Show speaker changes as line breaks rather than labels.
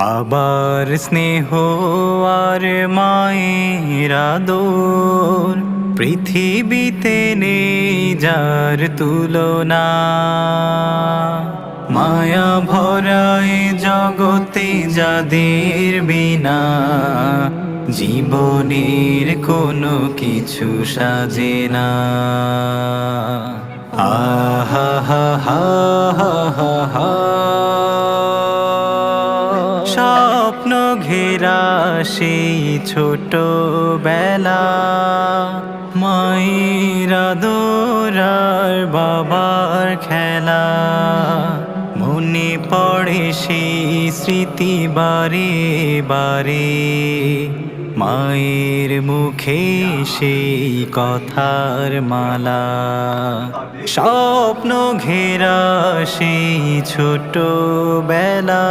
বাবার স্নেহ আর মায়ের আদর পৃথিবীতে নেই যার তুলনা। মায়া ভরায় জগতে যাদের বিনা জীবনের কোনো কিছু সাজে না। আহা হা হা হা হা হা, স্বপ্ন ঘেরা সেই ছোট বেলা, মায়ের আদর আর বাবার খেলা। মনে পড়ে সেই স্মৃতি বারে বারে, মায়ের মুখে সেই কথার মালা। স্বপ্ন ঘেরা সেই ছোট বেলা।